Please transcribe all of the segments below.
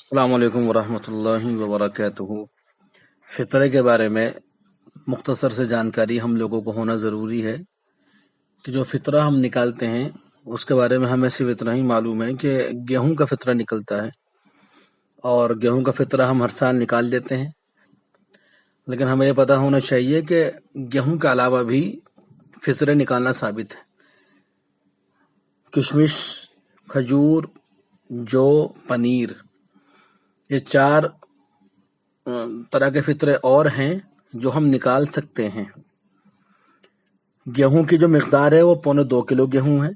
السلام علیکم ورحمۃ اللہ وبرکاتہ۔ فطرے کے بارے میں مختصر سے جانکاری ہم لوگوں کو ہونا ضروری ہے کہ جو فطرہ ہم نکالتے ہیں اس کے بارے میں ہمیں صرف اتنا ہی معلوم ہے کہ گیہوں کا فطرہ نکلتا ہے، اور گیہوں کا فطرہ ہم ہر سال نکال دیتے ہیں، لیکن ہمیں یہ پتہ ہونا چاہیے کہ گیہوں کے علاوہ بھی فطرے نکالنا ثابت ہے۔ کشمش، کھجور، جو، پنیر، یہ چار طرح کے فطرے اور ہیں جو ہم نکال سکتے ہیں۔ گیہوں کی جو مقدار ہے وہ 2.25 کلو گیہوں ہے،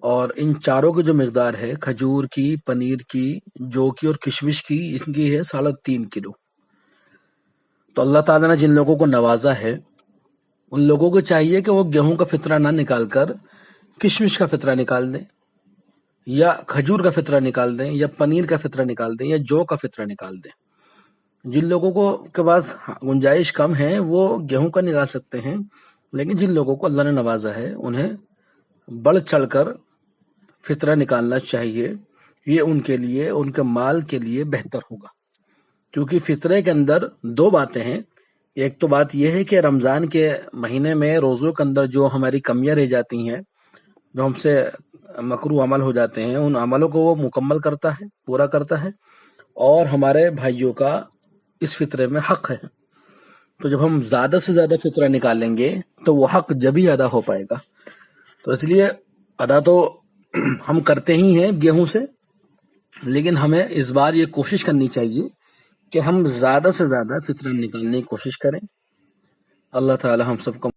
اور ان چاروں کی جو مقدار ہے، کھجور کی، پنیر کی، جو کی اور کشمش کی، ان کی ہے 3.5 کلو۔ تو اللہ تعالیٰ نے جن لوگوں کو نوازا ہے ان لوگوں کو چاہیے کہ وہ گیہوں کا فطرہ نہ نکال کر کشمش کا فطرہ نکال دیں، یا کھجور کا فطرہ نکال دیں، یا پنیر کا فطرہ نکال دیں، یا جو کا فطرہ نکال دیں۔ جن لوگوں کو کے پاس گنجائش کم ہے وہ گیہوں کا نکال سکتے ہیں، لیکن جن لوگوں کو اللہ نے نوازا ہے انہیں بڑھ چڑھ کر فطرہ نکالنا چاہیے۔ یہ ان کے لیے، ان کے مال کے لیے بہتر ہوگا، کیونکہ فطرے کے اندر 2 باتیں ہیں۔ ایک تو بات یہ ہے کہ رمضان کے مہینے میں روزوں کے اندر جو ہماری کمیاں رہ جاتی ہیں، جو ہم سے مکروہ عمل ہو جاتے ہیں، ان عملوں کو وہ مکمل کرتا ہے، پورا کرتا ہے، اور ہمارے بھائیوں کا اس فطرے میں حق ہے۔ تو جب ہم زیادہ سے زیادہ فطرہ نکالیں گے تو وہ حق جب ہی ادا ہو پائے گا۔ تو اس لیے ادا تو ہم کرتے ہی ہیں گیہوں سے، لیکن ہمیں اس بار یہ کوشش کرنی چاہیے کہ ہم زیادہ سے زیادہ فطرہ نکالنے کی کوشش کریں۔ اللہ تعالی ہم سب کو